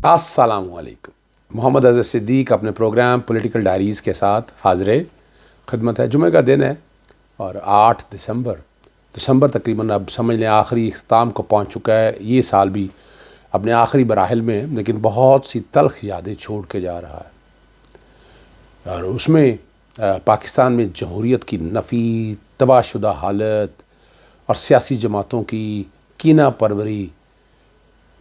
السلام علیکم. محمد اظہر صدیق اپنے پروگرام پولیٹیکل ڈائریز کے ساتھ حاضر خدمت ہے. جمعہ کا دن ہے اور 8 دسمبر تقریباً اب سمجھ لیں آخری اختتام کو پہنچ چکا ہے. یہ سال بھی اپنے آخری مراحل میں ہے، لیکن بہت سی تلخ یادیں چھوڑ کے جا رہا ہے، اور اس میں پاکستان میں جمہوریت کی نفی، تباہ شدہ حالت اور سیاسی جماعتوں کی کینہ پروری،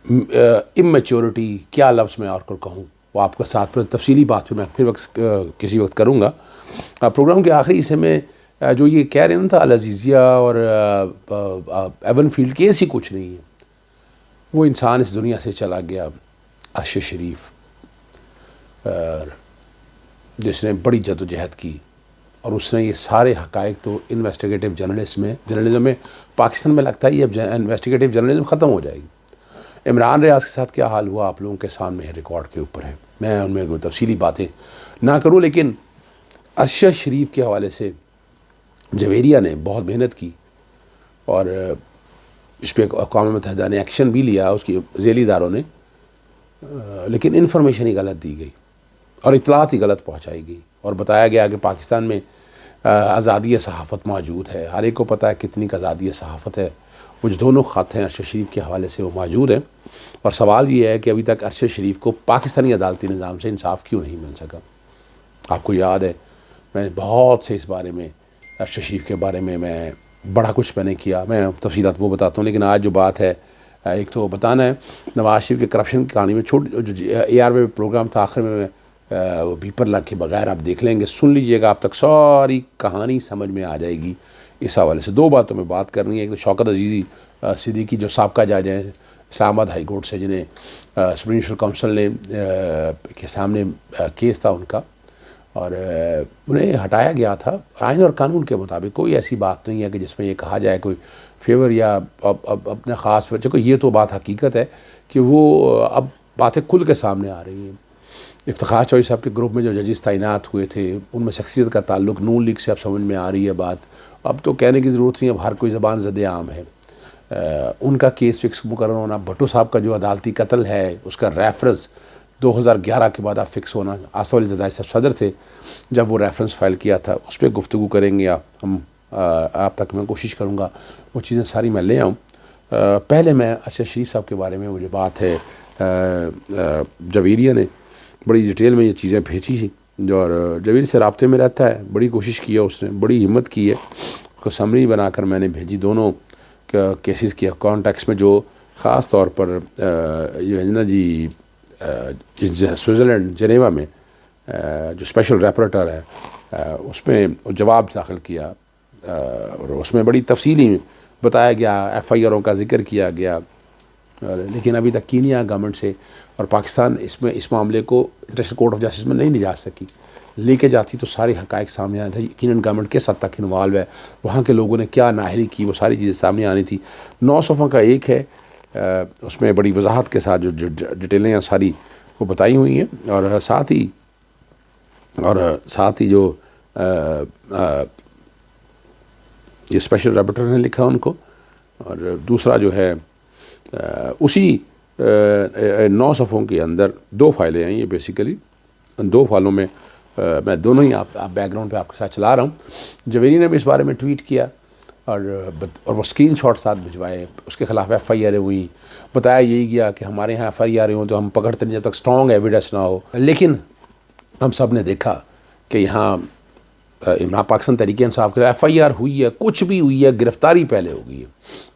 اممیچورٹی، کیا لفظ میں اور کو کہوں، وہ آپ کے ساتھ تفصیلی بات پھر میں کسی وقت کروں گا. پروگرام کے آخری حصے میں جو یہ کہہ رہے تھا العزیزیہ اور ایون فیلڈ کی ایسی کچھ نہیں ہے. وہ انسان اس دنیا سے چلا گیا، عرش شریف، جس نے بڑی جد و جہد کی، اور اس نے یہ سارے حقائق تو انویسٹیگیٹو جرنلزم میں پاکستان میں لگتا ہے یہ اب انویسٹیگیٹو جرنلزم ختم ہو جائے گی. عمران ریاض کے ساتھ کیا حال ہوا آپ لوگوں کے سامنے ہے، ریکارڈ کے اوپر ہے. میں ان میں کوئی تفصیلی باتیں نہ کروں، لیکن عرش شریف کے حوالے سے جویریہ نے بہت محنت کی اور اس پہ اقوام متحدہ نے ایکشن بھی لیا، اس کی ذیلی اداروں نے، لیکن انفارمیشن ہی غلط دی گئی اور اطلاعات ہی غلط پہنچائی گئی، اور بتایا گیا کہ پاکستان میں آزادی صحافت موجود ہے. ہر ایک کو پتہ ہے کتنی کا آزادی صحافت ہے. وہ جو دونوں خط ہیں عرش شریف کے حوالے سے وہ موجود ہیں، اور سوال یہ ہے کہ ابھی تک عرش شریف کو پاکستانی عدالتی نظام سے انصاف کیوں نہیں مل سکا. آپ کو یاد ہے میں بہت سے اس بارے میں، عرش شریف کے بارے میں بڑا کچھ میں نے کیا. میں تفصیلات وہ بتاتا ہوں، لیکن آج جو بات ہے، ایک تو بتانا ہے نواز شریف کے کرپشن کی کہانی میں جو ARV پروگرام تھا آخر میں وہ بیپر لگ کے بغیر آپ دیکھ لیں گے، سن لیجئے گا، آپ تک ساری کہانی سمجھ میں آ جائے گی. اس حوالے سے دو باتوں میں بات کرنی ہے. ایک تو شوکت عزیزی صدیقی جو سابقہ جج ہیں اسلام آباد ہائی کورٹ سے، جنہیں سپریم جوڈیشل کونسل نے کے سامنے کیس تھا ان کا، اور انہیں ہٹایا گیا تھا. آئین اور قانون کے مطابق کوئی ایسی بات نہیں ہے کہ جس میں یہ کہا جائے کوئی فیور یا اپنا خاص فیور. چونکہ یہ تو بات حقیقت ہے کہ وہ اب باتیں کھل کے سامنے آ رہی ہیں. افتخار چوہدری صاحب کے گروپ میں جو ججز تعینات ہوئے تھے ان میں شخصیت کا تعلق نون لیگ سے اب سمجھ میں آ رہی ہے بات. اب تو کہنے کی ضرورت نہیں، اب ہر کوئی زبان زد عام ہے. ان کا کیس فکس مقرر ہونا، بھٹو صاحب کا جو عدالتی قتل ہے اس کا ریفرنس 2011 کے بعد اب فکس ہونا. آصف علی زرداری صاحب صدر تھے جب وہ ریفرنس فائل کیا تھا، اس پہ گفتگو کریں گے ہم. آپ تک میں کوشش کروں گا وہ چیزیں ساری میں لے آؤں. پہلے میں عرش شریف صاحب کے بارے میں وہ جو بات ہے، جویریہ نے بڑی ڈیٹیل میں یہ چیزیں بھیجی تھی، اور جویر سے رابطے میں رہتا ہے. بڑی کوشش کی ہے اس نے، بڑی ہمت کی ہے. اس کو سمری بنا کر میں نے بھیجی دونوں کیسز کے کانٹیکس میں، جو خاص طور پر یہ ہے نا جی سوئٹزرلینڈ جنیوا میں جو اسپیشل ریپورٹر ہے اس میں جواب داخل کیا، اور اس میں بڑی تفصیلی بتایا گیا، FIRوں کا ذکر کیا گیا. لیکن ابھی تک کینیا گورنمنٹ سے اور پاکستان اس معاملے کو انٹرنیشنل کورٹ آف جسٹس میں نہیں لے جا سکی. لے کے جاتی تو سارے حقائق سامنے آنے تھے. یقیناً گورنمنٹ کس حد تک انوالو ہے، وہاں کے لوگوں نے کیا نااہلی کی، وہ ساری چیزیں سامنے آنی تھی. 9 صفحوں کا ایک ہے، اس میں بڑی وضاحت کے ساتھ جو ڈیٹیلیں ساری وہ بتائی ہوئی ہیں، اور ساتھ ہی جو یہ اسپیشل رپورٹر نے لکھا ان کو، اور دوسرا جو ہے اسی 9 صفحوں کے اندر 2 فائلیں ہیں. یہ بیسیکلی 2 فائلوں میں میں دونوں ہی آپ بیک گراؤنڈ پہ آپ کے ساتھ چلا رہا ہوں. جویری نے بھی اس بارے میں ٹویٹ کیا، اور وہ اسکرین شاٹ ساتھ بھجوائے. اس کے خلاف FIR ہوئی، بتایا یہی گیا کہ ہمارے ہاں FIR ہوں تو ہم پکڑتے نہیں جب تک اسٹرانگ ایویڈنس نہ ہو. لیکن ہم سب نے دیکھا کہ یہاں پاکستان تحریک انصاف کے FIR ہوئی ہے، کچھ بھی ہوئی ہے، گرفتاری پہلے ہو گئی ہے،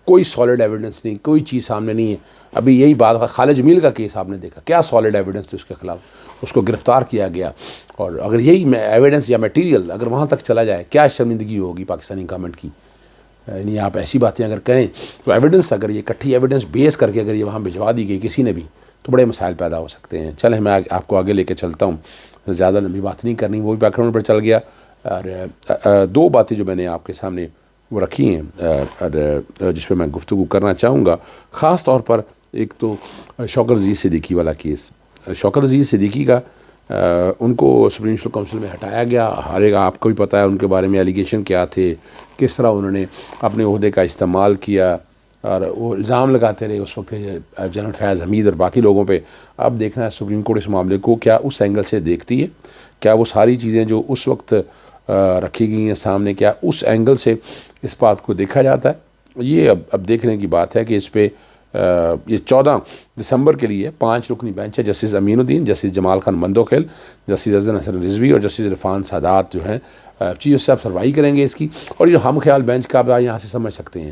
کوئی سالڈ ایویڈنس نہیں، کوئی چیز سامنے نہیں ہے. ابھی یہی بات خالد جمیل کا کیس آپ نے دیکھا، کیا سالڈ ایویڈنس تھی اس کے خلاف، اس کو گرفتار کیا گیا. اور اگر یہی ایویڈنس یا میٹیریل اگر وہاں تک چلا جائے، کیا شرمندگی ہوگی پاکستانی گورنمنٹ کی. یعنی آپ ایسی باتیں اگر کریں تو ایویڈنس، اگر یہ کٹھی ایویڈنس بیس کر کے اگر یہ وہاں بھجوا دی گئی کسی نے بھی، تو بڑے مسائل پیدا ہو سکتے ہیں. چلیں میں آپ کو آگے لے کے چلتا ہوں، زیادہ لمبی بات نہیں کرنی، وہ بھی بیک گراؤنڈ پر چل گیا. اور 2 باتیں جو میں نے آپ کے سامنے وہ رکھی ہیں، اور جس پہ میں گفتگو کرنا چاہوں گا. خاص طور پر ایک تو شوکت عزیز صدیقی والا کیس. شوکت عزیز صدیقی کا ان کو سپریم جوڈیشل کونسل میں ہٹایا گیا. ہر ایک آپ کو بھی پتہ ہے ان کے بارے میں ایلیگیشن کیا تھے، کس طرح انہوں نے اپنے عہدے کا استعمال کیا اور وہ الزام لگاتے رہے اس وقت جنرل فیاض حمید اور باقی لوگوں پہ. اب دیکھنا ہے سپریم کورٹ اس معاملے کو کیا اس اینگل سے دیکھتی ہے, کیا وہ ساری چیزیں جو اس وقت رکھی گئی ہیں سامنے, کیا اس اینگل سے اس بات کو دیکھا جاتا ہے. یہ اب دیکھنے کی بات ہے کہ اس پہ یہ 14 دسمبر کے لیے 5 رکنی بینچ ہے. جسٹس امین الدین, جسٹس جمال خان مندوخیل, جسٹس اذن حسن رضوی اور جسٹس عرفان سادات جو ہیں چیف صاحب سروائی کریں گے اس کی. اور جو ہم خیال بینچ کا آپ یہاں سے سمجھ سکتے ہیں,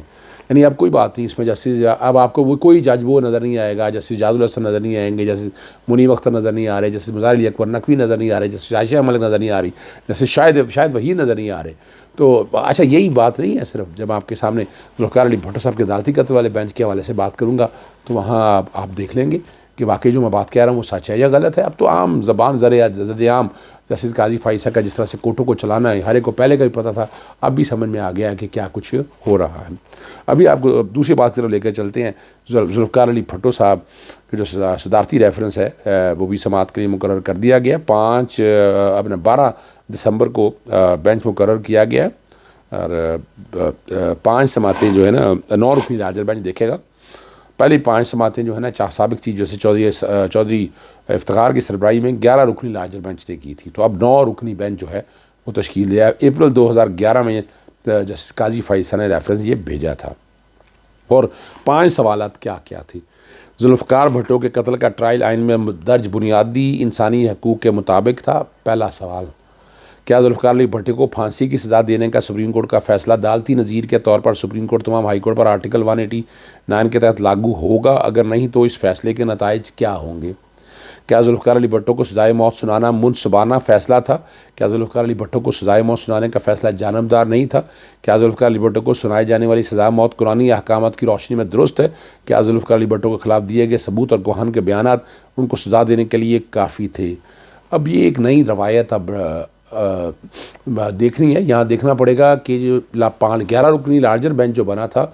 یعنی اب کوئی بات نہیں اس میں جسٹس, اب آپ کو وہ کوئی جج وہ نظر نہیں آئے گا, جسٹس جاد الحسن نظر نہیں آئیں گے, جسٹس منیب اختر نظر نہیں آ رہے, جسٹس مظاہر علی اکبر نقوی نظر نہیں آ رہے, جسٹس عائشہ ملک نظر نہیں آ رہی, جسٹس شاہد وحید نظر نہیں آ رہے. تو اچھا یہی بات نہیں ہے صرف, جب آپ کے سامنے ذوالفقار علی بھٹو صاحب کے عدالتی قتل والے بینچ کے حوالے سے بات کروں گا تو وہاں آپ دیکھ لیں گے کہ واقعی جو میں بات کہہ رہا ہوں وہ سچ ہے یا غلط ہے. اب تو عام زبان زد عام جسٹس قاضی فائصہ کا جس طرح سے کورٹوں کو چلانا ہے, ہر ایک کو پہلے کا بھی پتہ تھا, اب بھی سمجھ میں آ گیا ہے کہ کیا کچھ ہو رہا ہے. ابھی آپ کو دوسری بات کی طرف لے کر چلتے ہیں. ذوالفقار علی بھٹو صاحب کے جو صدارتی ریفرنس ہے وہ بھی سماعت کے لیے مقرر کر دیا گیا. 12 دسمبر کو بینچ مقرر کیا گیا, اور 5 سماعتیں جو ہے نا 9 رکنی لارجر بینچ دیکھے گا. پہلی 5 سماعتیں جو ہے نا سابق چیف جسٹس چودھری افتخار کی سربراہی میں 11 رکنی لارجر بینچ نے کی تھی. تو اب 9 رکنی بینچ جو ہے وہ تشکیل دیا. اپریل 2011 میں جسٹس قاضی فائصہ نے ریفرنس یہ بھیجا تھا. اور 5 سوالات کیا کیا تھی. ذوالفقار بھٹو کے قتل کا ٹرائل آئین میں درج بنیادی انسانی حقوق کے مطابق تھا. پہلا سوال, کیا ذوالفقار علی بھٹو کو پھانسی کی سزا دینے کا سپریم کورٹ کا فیصلہ عدالتی نظیر کے طور پر سپریم کورٹ تمام ہائی کورٹ پر آرٹیکل 189 کے تحت لاگو ہوگا؟ اگر نہیں تو اس فیصلے کے نتائج کیا ہوں گے؟ کیا ذوالفقار علی بھٹو کو سزائے موت سنانا منصفانہ فیصلہ تھا؟ کیا ذوالفقار علی بھٹو کو سزائے موت سنانے کا فیصلہ جانبدار نہیں تھا؟ کیا ذوالفقار علی بھٹو کو سنائی جانے والی سزائے موت قرآنی احکامات کی روشنی میں درست ہے؟ کیا ذوالفقار علی بھٹو کے خلاف دیے گئے ثبوت اور گواہان کے بیانات ان کو سزا دینے کے لیے کافی تھے؟ اب یہ ایک نئی روایت اب دیکھنی ہے. یہاں دیکھنا پڑے گا کہ جو 11 رکنی لارجر بینچ جو بنا تھا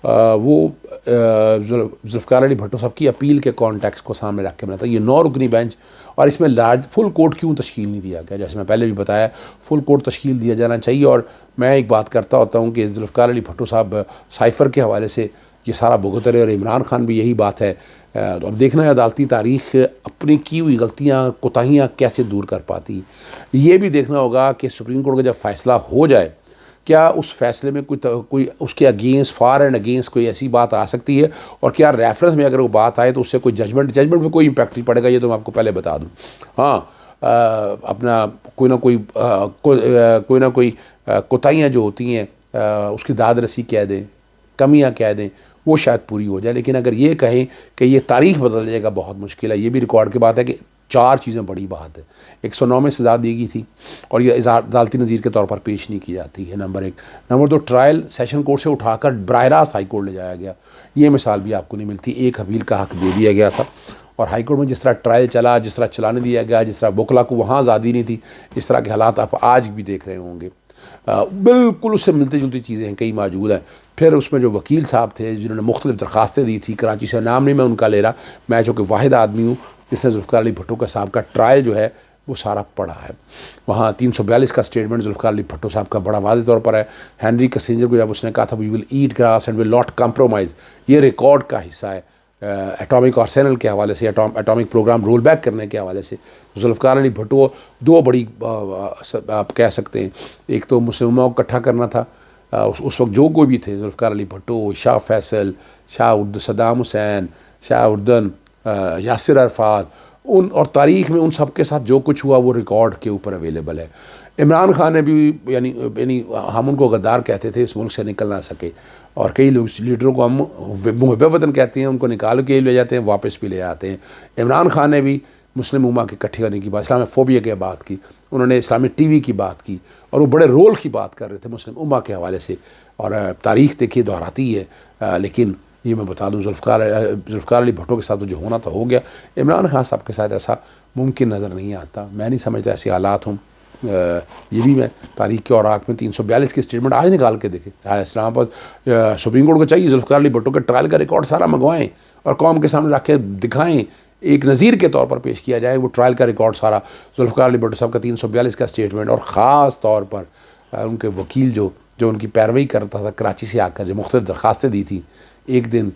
وہ ذوالفقار علی بھٹو صاحب کی اپیل کے کانٹیکس کو سامنے رکھ کے بنا تھا. یہ 9 رکنی بینچ, اور اس میں فل کورٹ کیوں تشکیل نہیں دیا گیا؟ جیسے میں پہلے بھی بتایا فل کورٹ تشکیل دیا جانا چاہیے. اور میں ایک بات کرتا ہوتا ہوں کہ ذوالفقار علی بھٹو صاحب سائفر کے حوالے سے یہ سارا بھگت رہے, اور عمران خان بھی یہی بات ہے. تو اب دیکھنا ہے عدالتی تاریخ اپنی کی ہوئی غلطیاں کوتاہیاں کیسے دور کر پاتی. یہ بھی دیکھنا ہوگا کہ سپریم کورٹ کا جب فیصلہ ہو جائے کیا اس فیصلے میں کوئی اس کے اگینسٹ فار اینڈ اگینسٹ کوئی ایسی بات آ سکتی ہے, اور کیا ریفرنس میں اگر وہ بات آئے تو اس سے کوئی ججمنٹ میں کوئی امپیکٹ نہیں پڑے گا. یہ تو میں آپ کو پہلے بتا دوں. ہاں اپنا کوئی نہ کوئی کوتاہیاں جو ہوتی ہیں اس کی داد رسی کہہ دیں, کمیاں کہہ دیں, وہ شاید پوری ہو جائے. لیکن اگر یہ کہیں کہ یہ تاریخ بدل جائے گا بہت مشکل ہے. یہ بھی ریکارڈ کی بات ہے کہ 4 چیزیں بڑی بات ہے. 109 میں سزا دی گئی تھی اور یہ عدالتی نظیر کے طور پر پیش نہیں کی جاتی ہے, number 1. Number 2, trial session court سے اٹھا کر براہ راست ہائی کورٹ لے جایا گیا. یہ مثال بھی آپ کو نہیں ملتی. ایک اپیل کا حق دے دیا گیا تھا, اور ہائی کورٹ میں جس طرح ٹرائل چلا, جس طرح چلانے دیا گیا, جس طرح وکلا کو وہاں آزادی نہیں تھی, اس طرح کے حالات آپ آج بھی دیکھ رہے ہوں گے. بالکل اس سے ملتی جلتی چیزیں ہیں, کئی موجود ہیں. پھر اس میں جو وکیل صاحب تھے جنہوں نے مختلف درخواستیں دی تھی, کراچی سے نام نہیں میں ان کا لے رہا, میں چونکہ واحد آدمی ہوں جس نے ذوالفقار علی بھٹو کا صاحب کا ٹرائل جو ہے وہ سارا پڑھا ہے. وہاں 342 کا سٹیٹمنٹ ذوالفقار علی بھٹو صاحب کا بڑا واضح طور پر ہے. ہینری کسنجر کو جب اس نے کہا تھا we will eat grass and will not compromise, یہ ریکارڈ کا حصہ ہے. ایٹامک آرسینل کے حوالے سے, ایٹامک پروگرام رول بیک کرنے کے حوالے سے ذوالفقار علی بھٹو 2 بڑی آپ کہہ سکتے ہیں. ایک تو مسلم امہ کو اکٹھا کرنا تھا. اس وقت جو کوئی بھی تھے, ذوالفقار علی بھٹو, شاہ فیصل, صدام حسین, شاہ اردن, یاسر عرفات, ان اور تاریخ میں ان سب کے ساتھ جو کچھ ہوا وہ ریکارڈ کے اوپر اویلیبل ہے. عمران خان نے بھی یعنی ہم ان کو غدار کہتے تھے, اس ملک سے نکل نہ سکے, اور کئی لوگ لیڈروں کو ہم محب وطن کہتے ہیں, ان کو نکال کے لے جاتے ہیں, واپس بھی لے آتے ہیں. عمران خان نے بھی مسلم امہ کے اکٹھے ہونے کی بات, اسلام فوبیا کی بات کی, انہوں نے اسلامی ٹی وی کی بات کی, اور وہ بڑے رول کی بات کر رہے تھے مسلم امہ کے حوالے سے. اور تاریخ دیکھیے دہراتی ہے. لیکن یہ میں بتا دوں ذوالفقار علی بھٹو کے ساتھ جو ہونا تھا ہو گیا. عمران خان صاحب کے ساتھ ایسا ممکن نظر نہیں آتا. میں نہیں سمجھتا ایسے حالات ہوں. یہ بھی میں تاریخ کے اوراق میں 342 کی سٹیٹمنٹ آج نکال کے دیکھیں. چاہے اسلام آباد سپریم کورٹ کو چاہیے ذوالفقار علی بھٹو کے ٹرائل کا ریکارڈ سارا منگوائیں اور قوم کے سامنے رکھ کے دکھائیں, ایک نظیر کے طور پر پیش کیا جائے وہ ٹرائل کا ریکارڈ سارا. ذوالفقار علی بھٹو صاحب کا 342 کا سٹیٹمنٹ, اور خاص طور پر ان کے وکیل جو ان کی پیروی کرتا تھا کراچی سے آ کر, جو مختلف درخواستیں دی تھیں ایک دن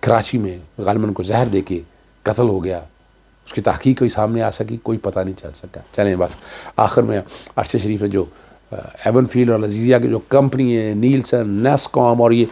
کراچی میں غالباً کو زہر دے کے قتل ہو گیا، اس کی تحقیق کوئی سامنے آ سکی؟ کوئی پتہ نہیں چل سکا۔ چلیں بس آخر میں ارشد شریف ہے جو ایون فیلڈ اور لزیزیا کی جو کمپنی ہے، نیلسن، نیسکوم اور یہ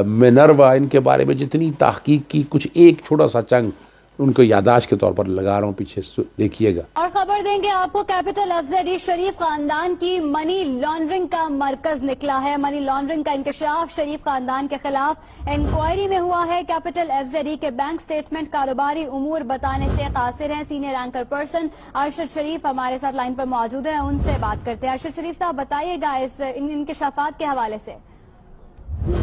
مینروا، ان کے بارے میں جتنی تحقیق کی، کچھ ایک چھوٹا سا چنگ ان کو یادداشت کے طور پر لگا رہا ہوں، پیچھے دیکھیے گا۔ اور خبر دیں گے آپ کو، کیپٹل ایف زیڈ ای شریف خاندان کی منی لانڈرنگ کا مرکز نکلا ہے۔ منی لانڈرنگ کا انکشاف شریف خاندان کے خلاف انکوائری میں ہوا ہے۔ کیپٹل ایف زیڈ ای کے بینک سٹیٹمنٹ کاروباری امور بتانے سے قاصر ہیں۔ سینئر اینکر پرسن ارشد شریف ہمارے ساتھ لائن پر موجود ہیں، ان سے بات کرتے ہیں۔ ارشد شریف صاحب بتائیے گا اس انکشافات کے حوالے سے۔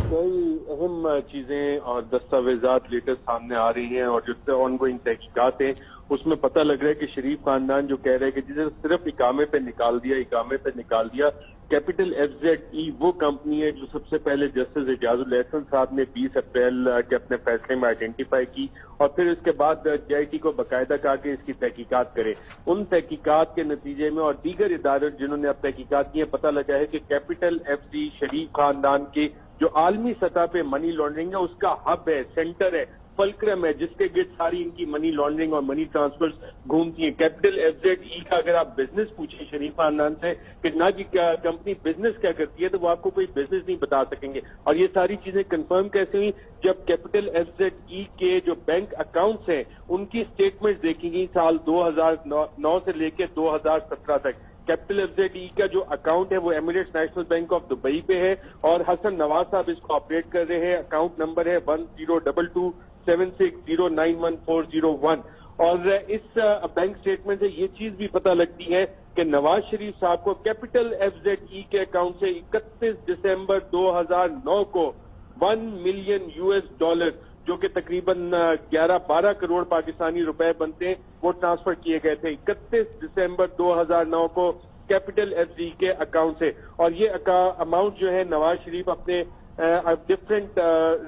کئی اہم چیزیں اور دستاویزات لیٹسٹ سامنے آ رہی ہیں، اور جس سے آن گوئنگ تحقیقات ہیں اس میں پتہ لگ رہا ہے کہ شریف خاندان جو کہہ رہے ہیں کہ جسے صرف اقامے پہ نکال دیا، کیپٹل ایف زیڈ ای وہ کمپنی ہے جو سب سے پہلے جسٹس اعجاز الاحسن صاحب نے 20 اپریل کے اپنے فیصلے میں آئیڈینٹیفائی کی، اور پھر اس کے بعد جے آئی ٹی کو باقاعدہ کہا کہ اس کی تحقیقات کرے۔ ان تحقیقات کے نتیجے میں اور دیگر ادارے جنہوں نے اب تحقیقات کی ہیں، پتہ لگا ہے کہ کیپٹل ایف زیڈ شریف خاندان کی جو عالمی سطح پہ منی لانڈرنگ ہے اس کا ہب ہے، سینٹر ہے، فلکرم ہے، جس کے گرد ساری ان کی منی لانڈرنگ اور منی ٹرانسفرز گھومتی ہیں۔ کیپٹل ایف زیڈ ای کا اگر آپ بزنس پوچھیں شریف خاندان سے کہ نہ کی کمپنی بزنس کیا کرتی ہے، تو وہ آپ کو کوئی بزنس نہیں بتا سکیں گے۔ اور یہ ساری چیزیں کنفرم کیسے ہوئی؟ جب کیپٹل ایف زیڈ ای کے جو بینک اکاؤنٹس ہیں ان کی سٹیٹمنٹس دیکھی گئی سال 2009 سے لے کے 2017 تک۔ کیپٹل ایف زیڈ ای کا جو اکاؤنٹ ہے وہ Emirates National Bank of Dubai پہ ہے، اور حسن نواز صاحب اس کو آپریٹ کر رہے ہیں۔ اکاؤنٹ نمبر ہے 102276091401۔ اور اس بینک سٹیٹمنٹ سے یہ چیز بھی پتہ لگتی ہے کہ نواز شریف صاحب کو کیپٹل ایف زیڈ ای کے اکاؤنٹ سے 31 دسمبر 2009 کو $1 ملین جو کہ تقریباً 11-12 کروڑ پاکستانی روپے بنتے ہیں، وہ ٹرانسفر کیے گئے تھے 31 دسمبر 2009 کو کیپٹل ایف زیڈ کے اکاؤنٹ سے۔ اور یہ اماؤنٹ جو ہے نواز شریف اپنے ڈفرینٹ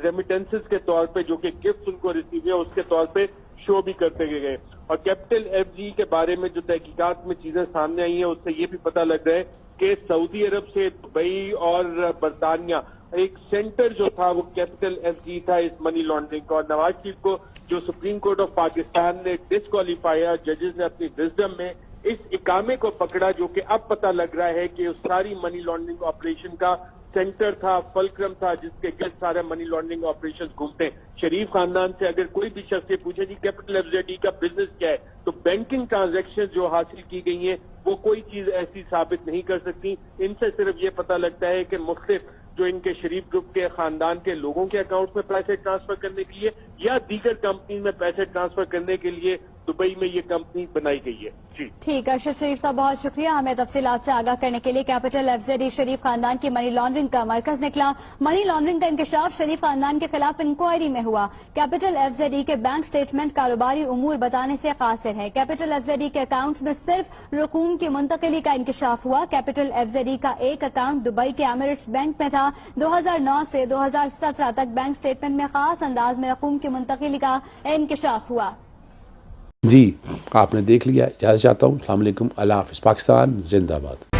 ریمیٹنسز کے طور پہ جو کہ گفٹ ان کو ریسیو ہے اس کے طور پہ شو بھی کرتے گئے۔ اور کیپٹل ایف زیڈ کے بارے میں جو تحقیقات میں چیزیں سامنے آئی ہیں اس سے یہ بھی پتہ لگ رہا ہے کہ سعودی عرب سے دبئی اور برطانیہ ایک سینٹر جو تھا وہ کیپٹل ایف زیڈ تھا اس منی لانڈرنگ کا۔ اور نواز شریف کو جو سپریم کورٹ آف پاکستان نے ڈسکوالیفائی، ججز نے اپنی وزڈم میں اس اقامے کو پکڑا جو کہ اب پتہ لگ رہا ہے کہ اس ساری منی لانڈرنگ آپریشن کا سینٹر تھا، فلکرم تھا، جس کے گرد سارے منی لانڈرنگ آپریشن گھومتے ہیں۔ شریف خاندان سے اگر کوئی بھی شخص یہ پوچھے جی کیپٹل ایف زیڈ ای کا بزنس کیا ہے، تو بینکنگ ٹرانزیکشن جو حاصل کی گئی ہیں وہ کوئی چیز ایسی ثابت نہیں کر سکتی۔ ان سے صرف یہ پتہ لگتا ہے کہ مختلف جو ان کے شریف گروپ کے خاندان کے لوگوں کے اکاؤنٹ میں پیسے ٹرانسفر کرنے کے لیے یا دیگر کمپنی میں پیسے ٹرانسفر کرنے کے لیے دبئی میں یہ کمپنی بنائی گئی ہے۔ جی ٹھیک ہے ارشد شریف صاحب، بہت شکریہ ہمیں تفصیلات سے آگاہ کرنے کے لیے۔ کیپٹل ایف زیڈ ای شریف خاندان کی منی لانڈرنگ کا مرکز نکلا۔ منی لانڈرنگ کا انکشاف شریف خاندان کے خلاف انکوائری میں ہوا۔ کیپٹل ایف زیڈ ای کے بینک سٹیٹمنٹ کاروباری امور بتانے سے قاصر ہے۔ کیپٹل ایف زیڈ ای کے اکاؤنٹس میں صرف رقوم کی منتقلی کا انکشاف ہوا۔ کیپٹل ایف زیڈ ای کا ایک اکاؤنٹ دبئی کے ایمریٹس بینک میں تھا۔ 2009 سے 2017 تک بینک سٹیٹمنٹ میں خاص انداز میں رقوم کی منتقلی کا انکشاف ہوا۔ جی آپ نے دیکھ لیا، اجازت چاہتا ہوں۔ السلام علیکم، اللہ حافظ، پاکستان زندہ باد۔